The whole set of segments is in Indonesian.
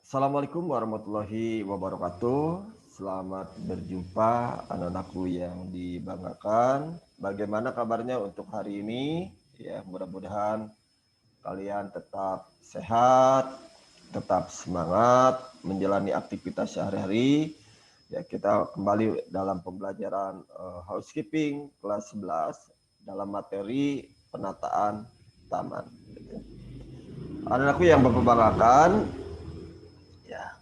Assalamualaikum warahmatullahi wabarakatuh. Selamat berjumpa anak-anakku yang dibanggakan. Bagaimana kabarnya untuk hari ini? Ya, mudah-mudahan kalian tetap sehat, tetap semangat menjalani aktivitas sehari-hari. Ya, kita kembali dalam pembelajaran housekeeping kelas 11 dalam materi penataan taman. Anak-anakku yang berkebanggakan, ya,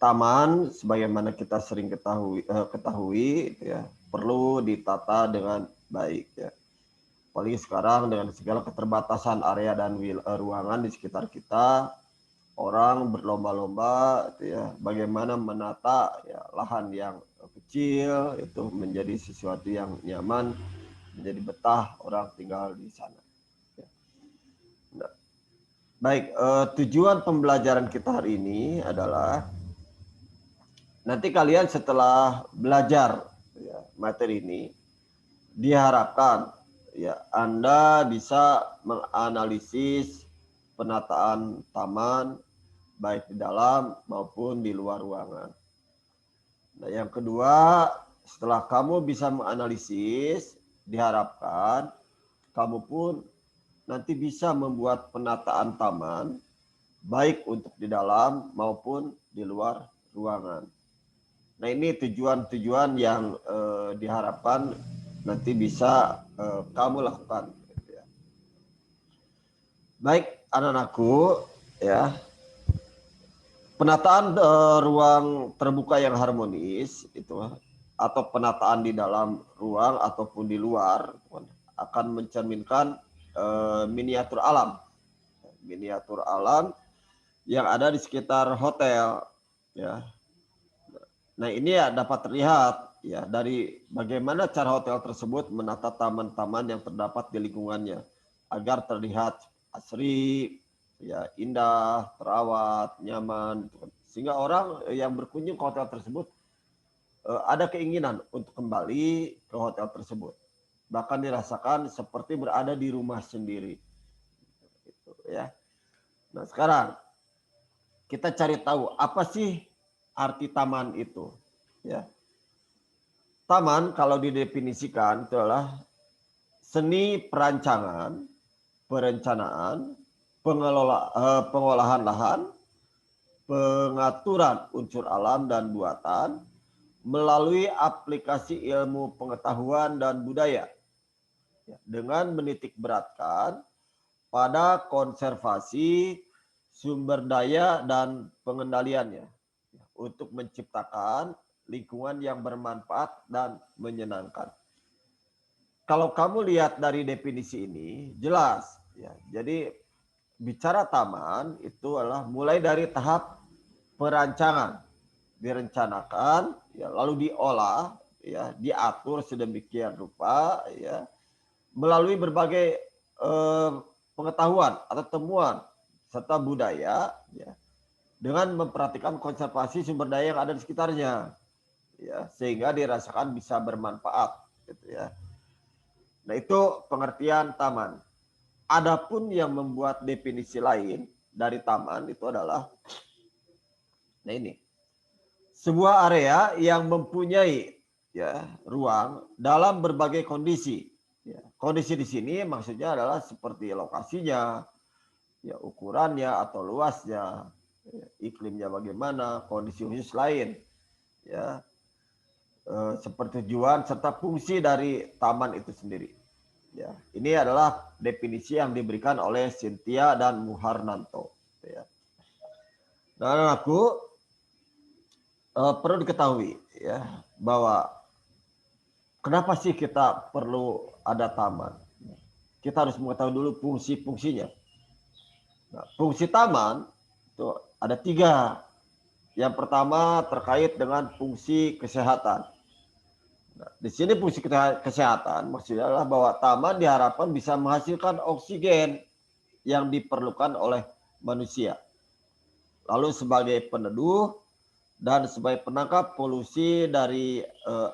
taman sebagaimana kita sering ketahui ya, perlu ditata dengan baik ya. Apalagi sekarang dengan segala keterbatasan area dan ruangan di sekitar kita, orang berlomba-lomba ya, bagaimana menata ya, lahan yang kecil itu menjadi sesuatu yang nyaman, menjadi betah orang tinggal di sana. Nah, baik, tujuan pembelajaran kita hari ini adalah nanti kalian setelah belajar ya, materi ini, diharapkan ya Anda bisa menganalisis penataan taman baik di dalam maupun di luar ruangan. Nah, yang kedua, setelah kamu bisa menganalisis, diharapkan kamu pun nanti bisa membuat penataan taman baik untuk di dalam maupun di luar ruangan. Nah, ini tujuan-tujuan yang diharapkan nanti bisa kamu lakukan. Baik, anak-anakku, ya, penataan ruang terbuka yang harmonis itu atau penataan di dalam ruang ataupun di luar akan mencerminkan miniatur alam yang ada di sekitar hotel, ya. Nah, ini ya dapat terlihat ya dari bagaimana cara hotel tersebut menata taman-taman yang terdapat di lingkungannya agar terlihat asri, ya, indah, terawat, nyaman, sehingga orang yang berkunjung ke hotel tersebut ada keinginan untuk kembali ke hotel tersebut, bahkan dirasakan seperti berada di rumah sendiri, gitu, ya. Nah, sekarang kita cari tahu apa sih arti taman itu, ya. Taman kalau didefinisikan itu adalah seni perancangan, perencanaan, pengolahan lahan, pengaturan unsur alam dan buatan melalui aplikasi ilmu pengetahuan dan budaya dengan menitik beratkan pada konservasi sumber daya dan pengendaliannya untuk menciptakan lingkungan yang bermanfaat dan menyenangkan. Kalau kamu lihat dari definisi ini, jelas ya. Jadi bicara taman itu adalah mulai dari tahap perancangan, direncanakan, ya, lalu diolah, ya, diatur sedemikian rupa, ya, melalui berbagai pengetahuan atau temuan serta budaya, ya, dengan memperhatikan konservasi sumber daya yang ada di sekitarnya, ya, sehingga dirasakan bisa bermanfaat, gitu ya. Nah, itu pengertian taman. Adapun yang membuat definisi lain dari taman itu adalah, nah ini, sebuah area yang mempunyai ya ruang dalam berbagai kondisi. Ya, kondisi di sini maksudnya adalah seperti lokasinya, ya, ukurannya atau luasnya, ya, iklimnya bagaimana, kondisi khusus lain, ya, seperti tujuan serta fungsi dari taman itu sendiri. Ya, ini adalah definisi yang diberikan oleh Cynthia dan Muharnanto. Ya. Dan aku perlu diketahui ya bahwa kenapa sih kita perlu ada taman? Kita harus mengetahui dulu fungsi-fungsinya. Nah, fungsi taman itu ada 3. Yang pertama terkait dengan fungsi kesehatan. Nah, di sini fungsi kesehatan maksudnya adalah bahwa taman diharapkan bisa menghasilkan oksigen yang diperlukan oleh manusia. Lalu sebagai peneduh dan sebagai penangkap polusi dari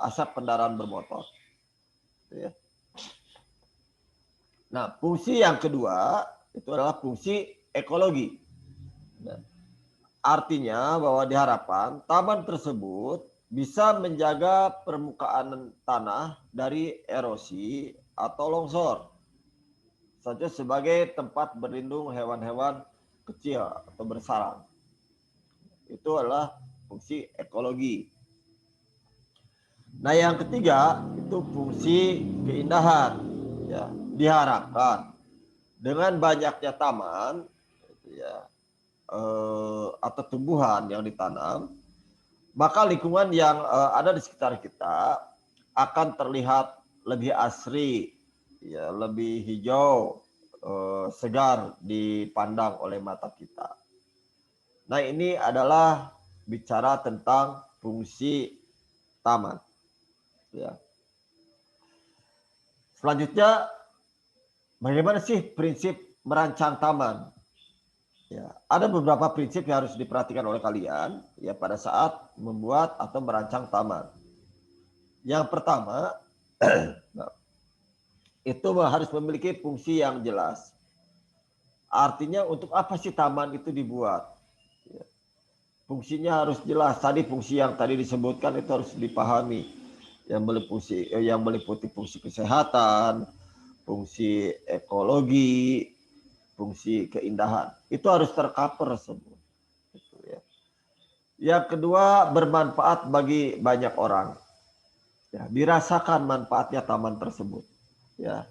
asap kendaraan bermotor. Ya. Nah, fungsi yang kedua itu adalah fungsi ekologi. Nah, Artinya bahwa diharapkan taman tersebut bisa menjaga permukaan tanah dari erosi atau longsor, saja sebagai tempat berlindung hewan-hewan kecil atau bersarang. Itu adalah fungsi ekologi. Nah, yang ketiga itu fungsi keindahan. Ya, diharapkan dengan banyaknya taman, ya, atau tumbuhan yang ditanam, maka lingkungan yang ada di sekitar kita akan terlihat lebih asri, ya, lebih hijau, segar dipandang oleh mata kita. Nah, ini adalah bicara tentang fungsi taman. Ya. Selanjutnya, bagaimana sih prinsip merancang taman? Ya, ada beberapa prinsip yang harus diperhatikan oleh kalian ya pada saat membuat atau merancang taman. Yang pertama, itu harus memiliki fungsi yang jelas. Artinya untuk apa sih taman itu dibuat? Ya, fungsinya harus jelas. Tadi fungsi yang tadi disebutkan itu harus dipahami. Yang meliputi fungsi kesehatan, fungsi ekologi, fungsi keindahan. Itu harus tercover semua. Gitu ya. Yang kedua, bermanfaat bagi banyak orang. Ya, dirasakan manfaatnya taman tersebut. Ya,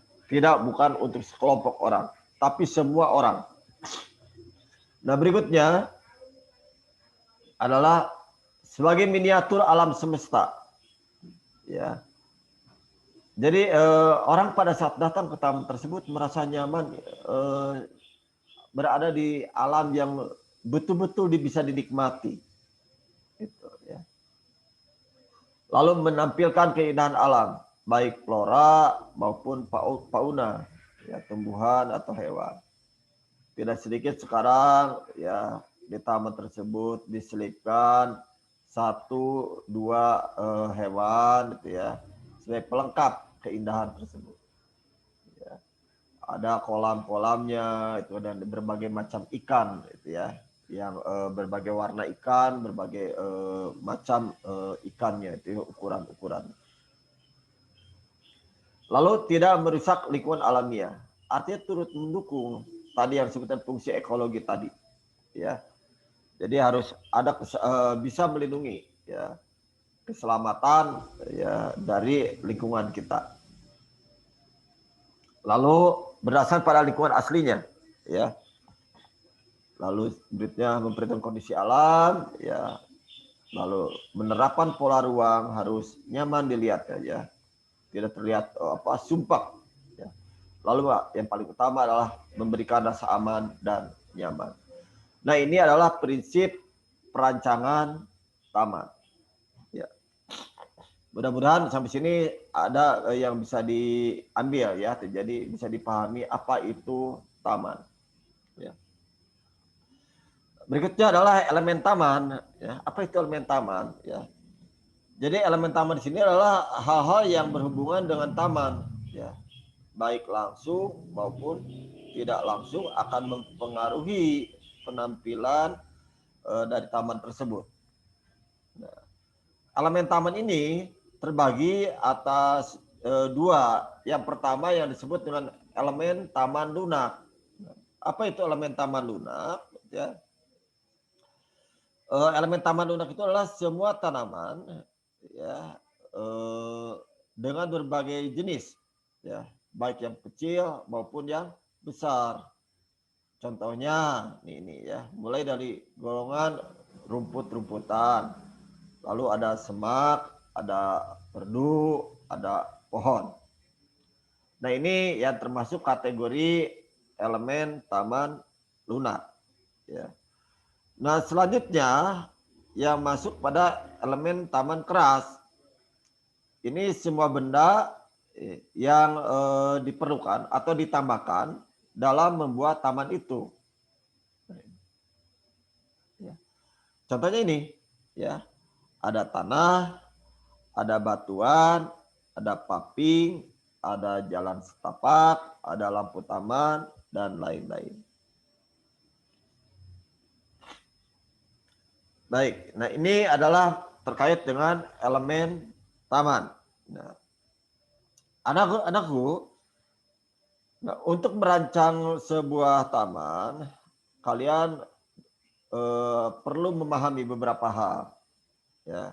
bukan untuk sekelompok orang, tapi semua orang. Nah, berikutnya adalah sebagai miniatur alam semesta. Ya. Jadi orang pada saat datang ke taman tersebut merasa nyaman, berada di alam yang betul-betul bisa dinikmati. Gitu, ya. Lalu menampilkan keindahan alam, baik flora maupun fauna, ya, tumbuhan atau hewan. Tidak sedikit sekarang ya di taman tersebut diselipkan 1-2 hewan, gitu ya, sebagai pelengkap keindahan tersebut. Ya. Ada kolam-kolamnya itu dan berbagai macam ikan, gitu ya, yang berbagai warna ikan, berbagai macam ikannya, itu ukuran-ukuran. Lalu tidak merusak lingkungan alamiah, artinya turut mendukung tadi yang disebutkan fungsi ekologi tadi, ya. Jadi harus ada bisa melindungi ya keselamatan ya dari lingkungan kita. Lalu berdasarkan pada lingkungan aslinya, ya. Lalu berikutnya memperhatikan kondisi alam, ya. Lalu menerapkan pola ruang harus nyaman dilihat ya, tidak terlihat sumpah. Ya. Lalu yang paling utama adalah memberikan rasa aman dan nyaman. Nah, ini adalah prinsip perancangan taman. Ya. Mudah-mudahan sampai sini ada yang bisa diambil ya, jadi bisa dipahami apa itu taman. Ya. Berikutnya adalah elemen taman. Ya. Apa itu elemen taman? Ya. Jadi elemen taman di sini adalah hal-hal yang berhubungan dengan taman. Ya. Baik langsung maupun tidak langsung akan mempengaruhi penampilan dari taman tersebut. Nah, elemen taman ini terbagi atas dua. Yang pertama yang disebut dengan elemen taman lunak. Apa itu elemen taman lunak? Ya. Elemen taman lunak itu adalah semua tanaman ya dengan berbagai jenis, ya, baik yang kecil maupun yang besar. Contohnya ini ya, mulai dari golongan rumput-rumputan, lalu ada semak, ada perdu, ada pohon. Nah, ini yang termasuk kategori elemen taman lunak. Ya. Nah, selanjutnya yang masuk pada elemen taman keras. Ini semua benda yang diperlukan atau ditambahkan dalam membuat taman itu. Ya. Contohnya ini, ya, ada tanah, ada batuan, ada paping, ada jalan setapak, ada lampu taman, dan lain-lain. Baik, nah ini adalah terkait dengan elemen taman. Nah, anakku, nah, untuk merancang sebuah taman, kalian perlu memahami beberapa hal. Ya.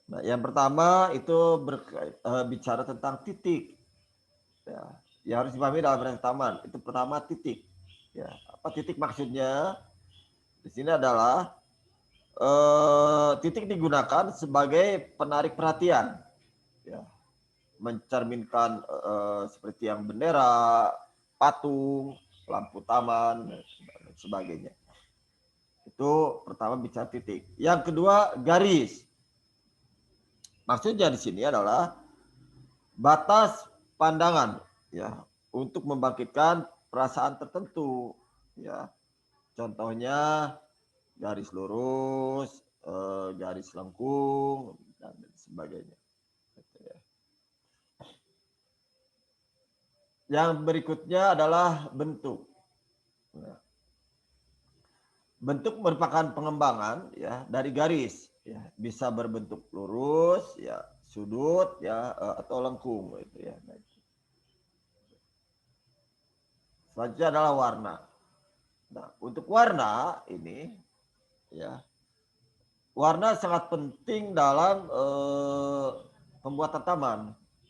Nah, yang pertama itu bicara tentang titik. Ya, yang harus dipahami dalam merancang taman itu pertama titik. Ya, apa titik maksudnya? Di sini adalah titik digunakan sebagai penarik perhatian, ya, mencerminkan seperti yang bendera, patung, lampu taman, dan sebagainya. Itu pertama bicara titik. Yang kedua garis. Maksudnya di sini adalah batas pandangan, ya, untuk membangkitkan perasaan tertentu, ya. Contohnya garis lurus, garis lengkung, dan sebagainya. Yang berikutnya adalah bentuk. Nah, bentuk merupakan pengembangan, ya, dari garis, ya, bisa berbentuk lurus, ya, sudut, ya, atau lengkung, gitu ya. Selanjutnya adalah warna. Nah, untuk warna ini, ya, warna sangat penting dalam pembuatan taman.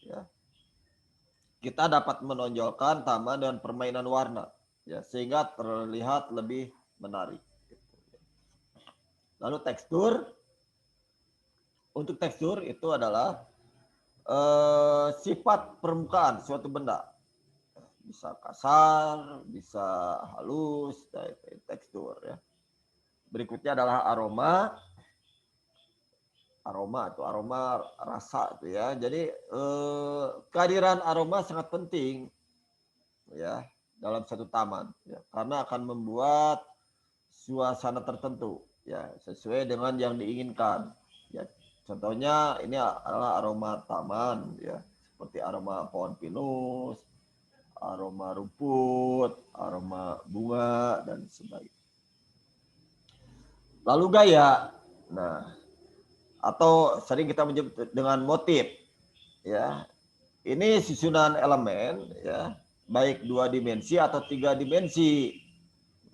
Ya. Kita dapat menonjolkan taman dengan permainan warna, ya, sehingga terlihat lebih menarik. Lalu tekstur, untuk tekstur itu adalah sifat permukaan suatu benda. Bisa kasar, bisa halus, tekstur, ya. Berikutnya adalah aroma. Aroma atau aroma rasa itu, ya. Jadi kehadiran aroma sangat penting, ya, dalam satu taman, ya, karena akan membuat suasana tertentu, ya, sesuai dengan yang diinginkan. Ya, contohnya ini adalah aroma taman, ya, seperti aroma pohon pinus, aroma rumput, aroma bunga, dan sebagainya. Lalu gaya. Nah, atau sering kita menyebut dengan motif, ya. Ini susunan elemen, ya, baik 2 dimensi atau 3 dimensi,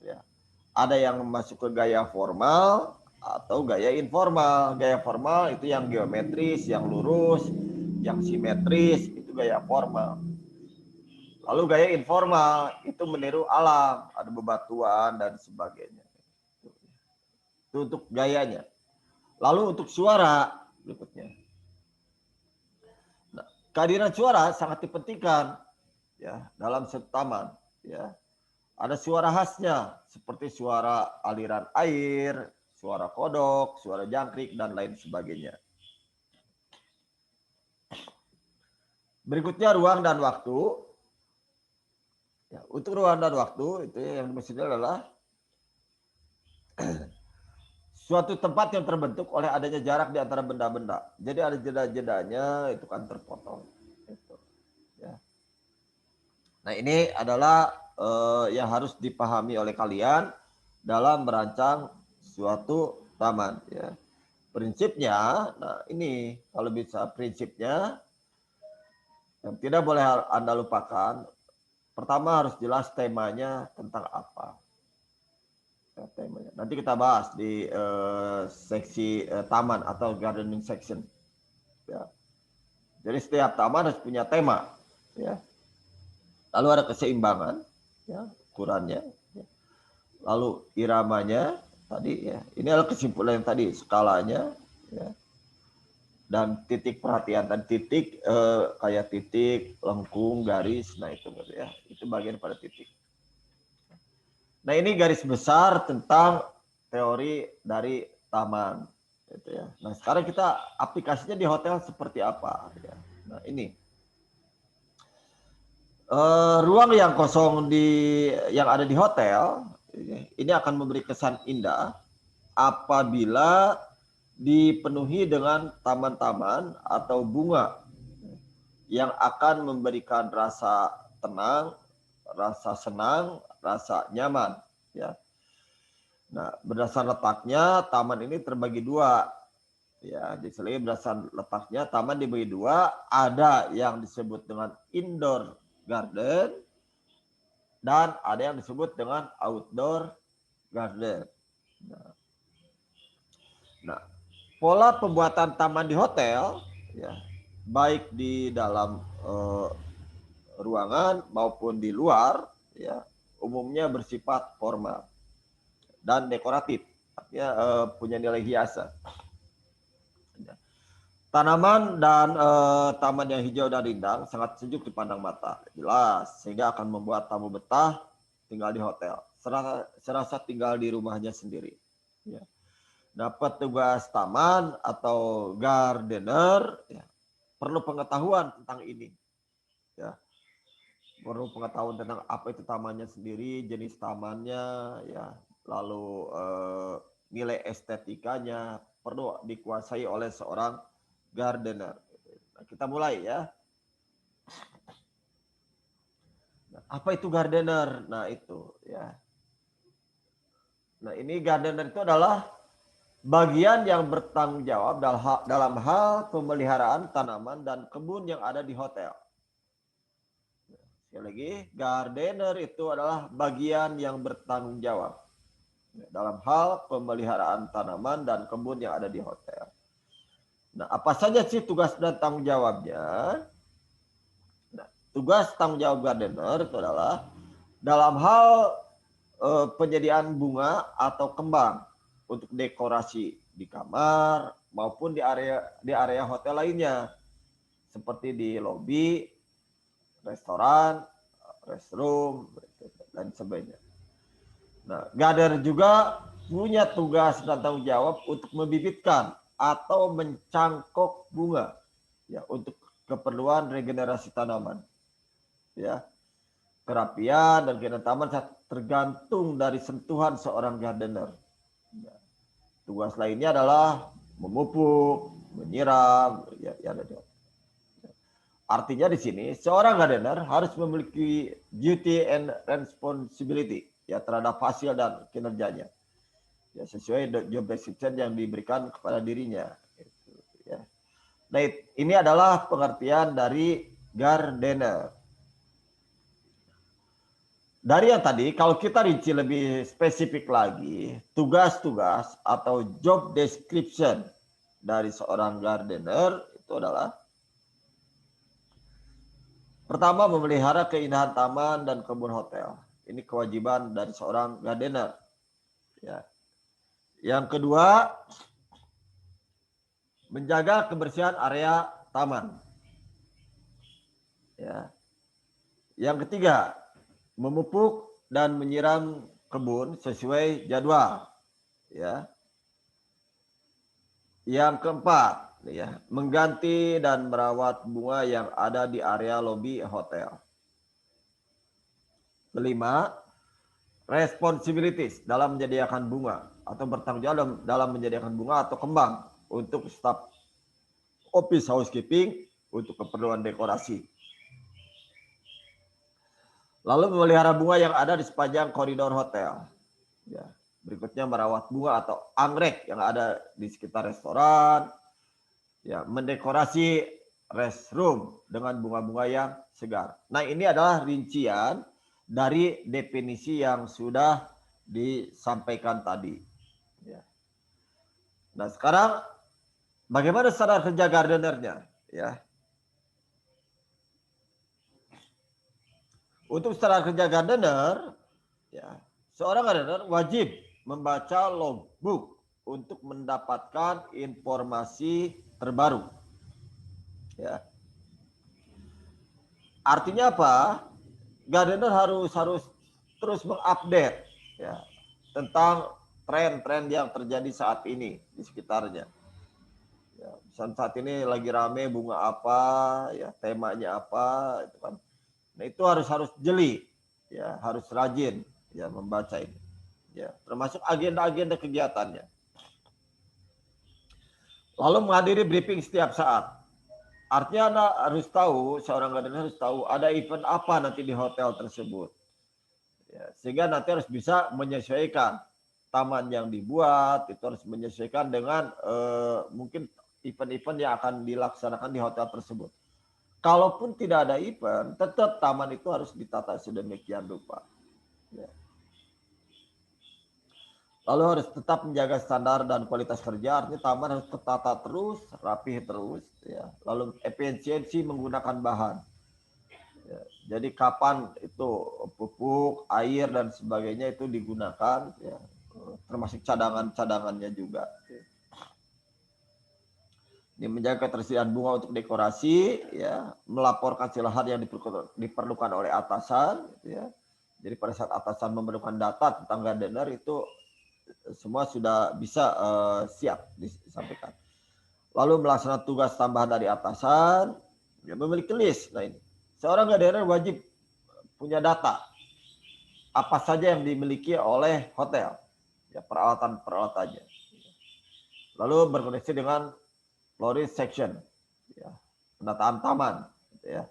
ya. Ada yang masuk ke gaya formal atau gaya informal. Gaya formal itu yang geometris, yang lurus, yang simetris, itu gaya formal. Lalu gaya informal itu meniru alam, ada bebatuan dan sebagainya. Itu untuk gayanya. Lalu untuk suara berikutnya. Nah, kehadiran suara sangat dipentingkan, ya, dalam satu taman, ya. Ada suara khasnya seperti suara aliran air, suara kodok, suara jangkrik, dan lain sebagainya. Berikutnya ruang dan waktu. Ya, untuk ruang dan waktu itu yang maksudnya adalah suatu tempat yang terbentuk oleh adanya jarak di antara benda-benda. Jadi ada jeda-jedanya, itu kan terpotong. Itu, ya. Nah, ini adalah yang harus dipahami oleh kalian dalam merancang suatu taman, ya. Prinsipnya, nah ini kalau bisa prinsipnya yang tidak boleh Anda lupakan. Pertama harus jelas temanya tentang apa. Ya, temanya. Nanti kita bahas di seksi taman atau gardening section. Ya. Jadi setiap taman harus punya tema. Ya. Lalu ada keseimbangan, ya, ukurannya. Ya. Lalu iramanya tadi, ya. Ini adalah kesimpulan yang tadi, skalanya, ya. Dan titik perhatian, dan titik kayak titik, lengkung, garis, nah itu, ya, itu bagian pada titik. Nah, ini garis besar tentang teori dari taman, gitu, ya. Nah, sekarang kita aplikasinya di hotel seperti apa, ya. Nah, ini ruang yang kosong yang ada di hotel ini akan memberi kesan indah apabila dipenuhi dengan taman-taman atau bunga yang akan memberikan rasa tenang, rasa senang, rasa nyaman, ya. Nah, berdasar letaknya taman ini terbagi dua. Ya, jadi berdasar letaknya taman dibagi dua, ada yang disebut dengan indoor garden dan ada yang disebut dengan outdoor garden. Nah, pola pembuatan taman di hotel, ya, baik di dalam ruangan maupun di luar, ya, umumnya bersifat formal dan dekoratif, artinya punya nilai hiasan. Tanaman dan taman yang hijau dan rindang sangat sejuk dipandang mata, jelas, sehingga akan membuat tamu betah tinggal di hotel, serasa tinggal di rumahnya sendiri. Ya. Nah, petugas taman atau gardener, ya, perlu pengetahuan tentang ini. Ya. Perlu pengetahuan tentang apa itu tamannya sendiri, jenis tamannya, ya, lalu nilai estetikanya perlu dikuasai oleh seorang gardener. Nah, kita mulai ya. Nah, apa itu gardener? Nah, itu ya. Nah, ini gardener itu adalah bagian yang bertanggung jawab dalam hal pemeliharaan tanaman dan kebun yang ada di hotel. Sekali lagi, gardener itu adalah bagian yang bertanggung jawab dalam hal pemeliharaan tanaman dan kebun yang ada di hotel. Nah, apa saja sih tugas dan tanggung jawabnya? Nah, tugas tanggung jawab gardener itu adalah dalam hal penyediaan bunga atau kembang untuk dekorasi di kamar maupun di area hotel lainnya, seperti di lobi, restoran, restroom, dan sebagainya. Nah, gardener juga punya tugas dan tanggung jawab untuk membibitkan atau mencangkok bunga, ya, untuk keperluan regenerasi tanaman. Ya, kerapian dan keindahan taman tergantung dari sentuhan seorang gardener. Ya. Tugas lainnya adalah memupuk, menyiram, ya. Artinya di sini seorang gardener harus memiliki duty and responsibility, ya, terhadap hasil dan kinerjanya, ya, sesuai job description yang diberikan kepada dirinya. Ya. Nah, ini adalah pengertian dari gardener. Dari yang tadi, kalau kita rinci lebih spesifik lagi, tugas-tugas atau job description dari seorang gardener itu adalah pertama, memelihara keindahan taman dan kebun hotel. Ini kewajiban dari seorang gardener. Ya. Yang kedua, menjaga kebersihan area taman. Ya. Yang ketiga, memupuk dan menyiram kebun sesuai jadwal. Ya. Yang keempat, ya, mengganti dan merawat bunga yang ada di area lobi hotel. Kelima, responsibilities dalam menyediakan bunga atau bertanggung jawab dalam menyediakan bunga atau kembang untuk staf office housekeeping untuk keperluan dekorasi. Lalu memelihara bunga yang ada di sepanjang koridor hotel. Ya. Berikutnya merawat bunga atau anggrek yang ada di sekitar restoran. Ya, mendekorasi restroom dengan bunga-bunga yang segar. Nah, ini adalah rincian dari definisi yang sudah disampaikan tadi. Ya. Nah, sekarang bagaimana cara kerja gardenernya? Ya. Untuk cara kerja gardener, ya, seorang gardener wajib membaca logbook untuk mendapatkan informasi terbaru. Ya. Artinya apa? Gardener harus terus mengupdate, ya, tentang tren-tren yang terjadi saat ini di sekitarnya. Ya, saat ini lagi rame bunga apa, ya, temanya apa, itu kan. Nah, itu harus jeli, ya, harus rajin, ya, membaca ini, ya, termasuk agenda-agenda kegiatannya. Lalu menghadiri briefing setiap saat. Artinya Anda harus tahu, seorang gardener harus tahu ada event apa nanti di hotel tersebut, ya, sehingga nanti harus bisa menyesuaikan, taman yang dibuat itu harus menyesuaikan dengan mungkin event-event yang akan dilaksanakan di hotel tersebut. Kalaupun tidak ada event, tetap taman itu harus ditata sedemikian rupa. Ya. Lalu harus tetap menjaga standar dan kualitas kerja, artinya taman harus tertata terus, rapih terus, ya. Lalu efisiensi menggunakan bahan. Ya. Jadi kapan itu pupuk, air dan sebagainya itu digunakan, ya. Termasuk cadangan-cadangannya juga. Ini menjaga ketersediaan bunga untuk dekorasi, ya, melaporkan lahan yang diperlukan oleh atasan, ya. Jadi pada saat atasan memerlukan data tentang gardener itu semua sudah bisa siap disampaikan. Lalu melaksanakan tugas tambahan dari atasan, ya, memiliki list. Nah ini, seorang gardener wajib punya data apa saja yang dimiliki oleh hotel, ya, peralatan-peralatannya. Lalu berkoneksi dengan florist section, ya, penataan taman, ya.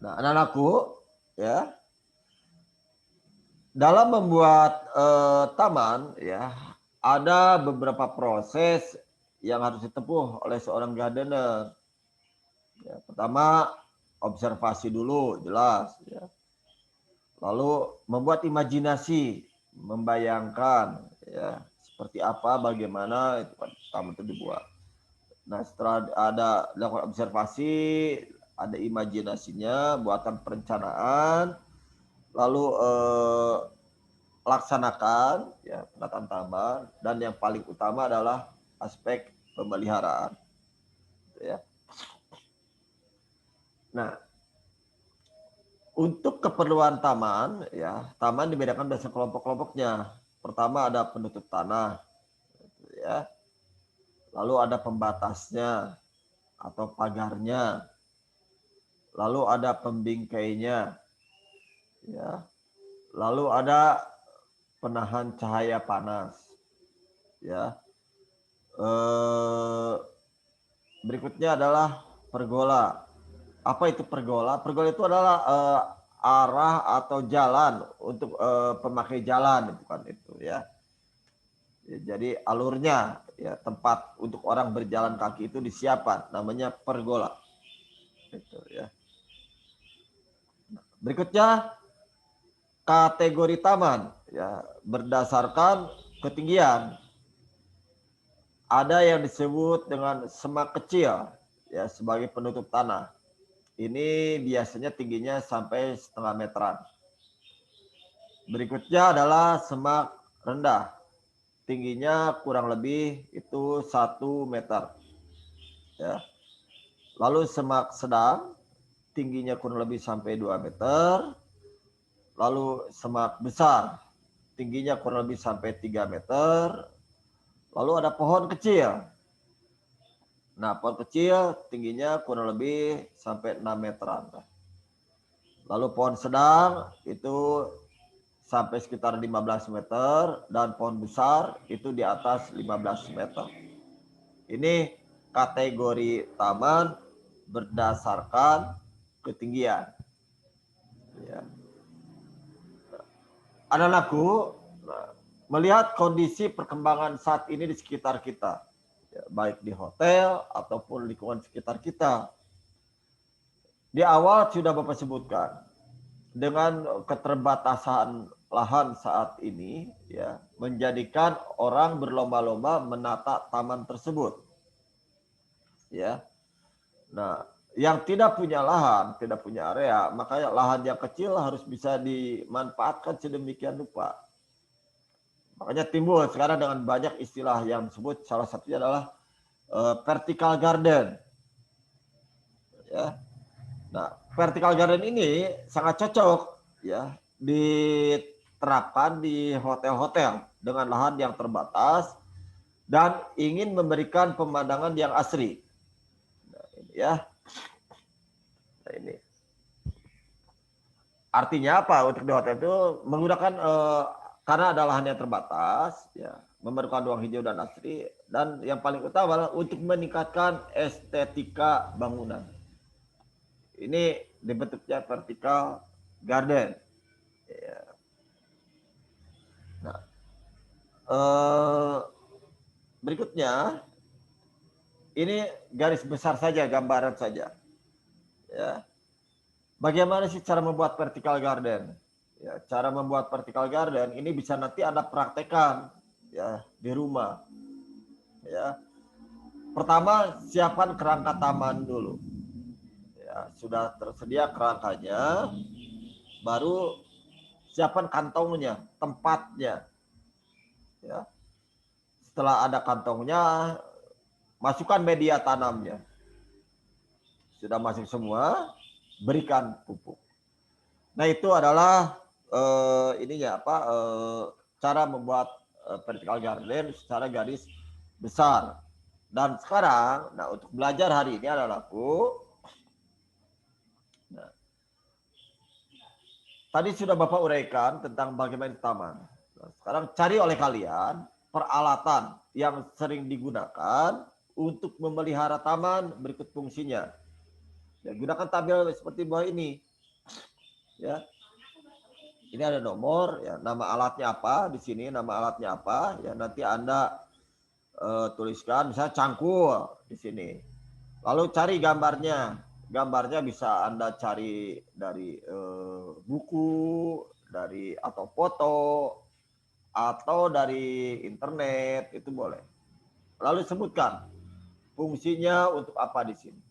Nah, anak-anakku, ya, dalam membuat taman, ya, ada beberapa proses yang harus ditempuh oleh seorang gardener. Ya, pertama, observasi dulu, jelas. Ya. Lalu membuat imajinasi, membayangkan, ya, seperti apa, bagaimana itu taman itu dibuat. Nah, setelah ada dilakukan observasi, ada imajinasinya, buatan perencanaan, lalu laksanakan, ya, penataan taman, dan yang paling utama adalah aspek pemeliharaan. Ya. Nah, untuk keperluan taman, ya, taman dibedakan berdasarkan kelompok-kelompoknya. Pertama ada penutup tanah, ya. Lalu ada pembatasnya atau pagarnya, lalu ada pembingkainya, ya, lalu ada penahan cahaya panas, ya. Berikutnya adalah pergola. Apa itu pergola? Pergola itu adalah arah atau jalan untuk pemakai jalan, bukan itu, ya. Jadi alurnya, ya, tempat untuk orang berjalan kaki itu disiapkan, namanya pergola. Itu, ya. Berikutnya kategori taman, ya, berdasarkan ketinggian. Ada yang disebut dengan semak kecil, ya, sebagai penutup tanah. Ini biasanya tingginya sampai setengah meteran. Berikutnya adalah semak rendah. Tingginya kurang lebih itu 1 meter. Ya. Lalu semak sedang, tingginya kurang lebih sampai 2 meter. Lalu semak besar, tingginya kurang lebih sampai 3 meter. Lalu ada pohon kecil. Nah, pohon kecil tingginya kurang lebih sampai 6 meteran. Lalu pohon sedang itu sampai sekitar 15 meter, dan pohon besar itu di atas 15 meter. Ini kategori taman berdasarkan ketinggian. Ya. Anak-anakku, melihat kondisi perkembangan saat ini di sekitar kita, ya, baik di hotel ataupun lingkungan sekitar kita. Di awal sudah Bapak sebutkan, dengan keterbatasan lahan saat ini, ya, menjadikan orang berlomba-lomba menata taman tersebut. Ya. Nah, yang tidak punya lahan, tidak punya area, makanya lahan yang kecil harus bisa dimanfaatkan sedemikian rupa. Makanya timbul sekarang dengan banyak istilah yang disebut, salah satunya adalah vertical garden. Ya. Nah, vertical garden ini sangat cocok, ya, diterapkan di hotel-hotel dengan lahan yang terbatas dan ingin memberikan pemandangan yang asri. Nah, ini, ya. Nah, ini. Artinya apa? Untuk di hotel itu menggunakan karena ada lahan yang terbatas, ya, memerlukan ruang hijau dan asri, dan yang paling utama adalah untuk meningkatkan estetika bangunan. Ini dibentuknya vertical garden. Ya. Berikutnya, ini garis besar saja, gambaran saja. Ya. Bagaimana sih cara membuat vertical garden? Ya, cara membuat vertical garden ini bisa nanti Anda praktekkan ya di rumah. Ya. Pertama, siapkan kerangka taman dulu. Ya, sudah tersedia kerangkanya, baru siapkan kantongnya, tempatnya. Ya. Setelah ada kantongnya, masukkan media tanamnya. Sudah masuk semua, berikan pupuk. Nah, itu adalah cara membuat vertical garden secara garis besar. Dan sekarang, nah untuk belajar hari ini adalah tadi sudah Bapak uraikan tentang bagaimana taman. Nah, sekarang cari oleh kalian peralatan yang sering digunakan untuk memelihara taman berikut fungsinya. Ya, gunakan tabel seperti bawah ini. Ya. Ini ada nomor, ya, nama alatnya apa di sini, nama alatnya apa, ya nanti Anda tuliskan misalnya cangkul di sini. Lalu cari gambarnya. Gambarnya bisa Anda cari dari buku, dari atau foto, atau dari internet, itu boleh. Lalu sebutkan fungsinya untuk apa di sini.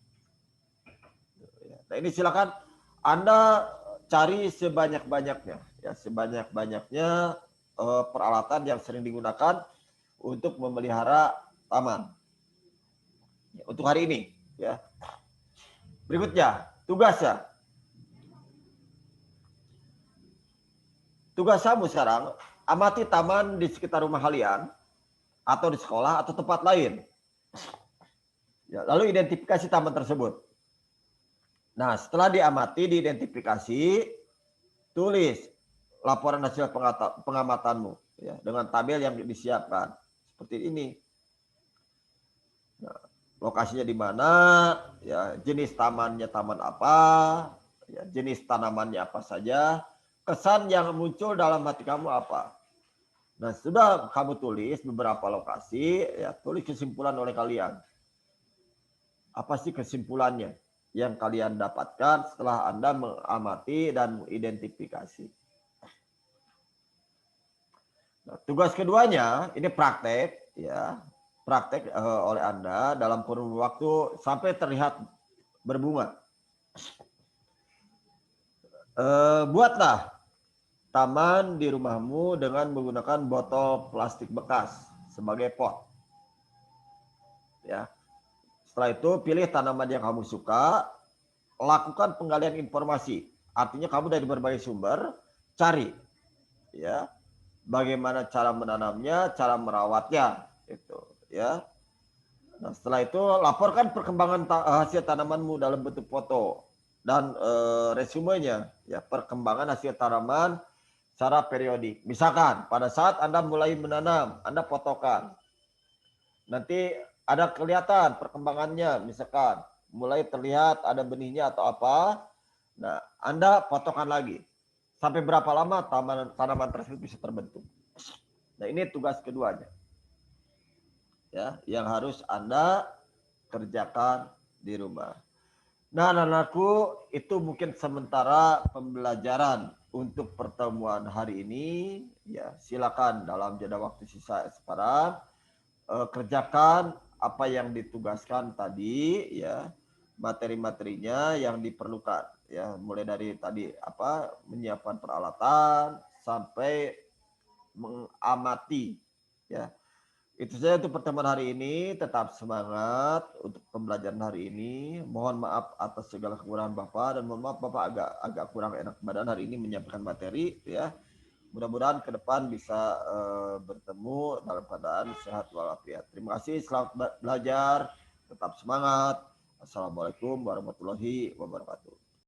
Nah, ini silakan Anda cari sebanyak-banyaknya, ya sebanyak-banyaknya peralatan yang sering digunakan untuk memelihara taman. Ya, untuk hari ini, ya. Berikutnya, tugasnya. Tugas kamu sekarang, amati taman di sekitar rumah kalian, atau di sekolah, atau tempat lain. Ya, lalu identifikasi taman tersebut. Nah, setelah diamati, diidentifikasi, tulis laporan hasil pengamatanmu ya, dengan tabel yang disiapkan. Seperti ini. Nah, lokasinya di mana, ya, jenis tamannya taman apa, ya, jenis tanamannya apa saja, kesan yang muncul dalam hati kamu apa. Nah, sudah kamu tulis beberapa lokasi, ya, tulis kesimpulan oleh kalian. Apa sih kesimpulannya yang kalian dapatkan setelah Anda mengamati dan mengidentifikasi. Nah, tugas keduanya ini praktek, ya, praktek oleh Anda dalam kurun waktu sampai terlihat berbunga. Buatlah taman di rumahmu dengan menggunakan botol plastik bekas sebagai pot. Ya. Setelah itu pilih tanaman yang kamu suka, lakukan penggalian informasi. Artinya kamu dari berbagai sumber cari, ya, bagaimana cara menanamnya, cara merawatnya, itu, ya. Nah, setelah itu laporkan perkembangan hasil tanamanmu dalam bentuk foto dan resumenya, ya, perkembangan hasil tanaman secara periodik. Misalkan pada saat Anda mulai menanam, Anda fotokan. Nanti ada kelihatan perkembangannya, misalkan mulai terlihat ada benihnya atau apa. Nah, Anda fotokan lagi. Sampai berapa lama tanaman tersebut bisa terbentuk. Nah, ini tugas keduanya. Ya, yang harus Anda kerjakan di rumah. Nah, anak-anakku, itu mungkin sementara pembelajaran untuk pertemuan hari ini. Ya, silakan dalam jeda waktu sisa sekarang kerjakan apa yang ditugaskan tadi, ya, materi-materinya yang diperlukan, ya, mulai dari tadi apa menyiapkan peralatan sampai mengamati, ya. Itu saja untuk pertemuan hari ini. Tetap semangat untuk pembelajaran hari ini. Mohon maaf atas segala kekurangan Bapak, dan mohon maaf Bapak agak kurang enak badan hari ini menyampaikan materi, ya. Mudah-mudahan ke depan bisa bertemu dalam keadaan sehat walafiat. Terima kasih, selamat belajar, tetap semangat. Assalamualaikum warahmatullahi wabarakatuh.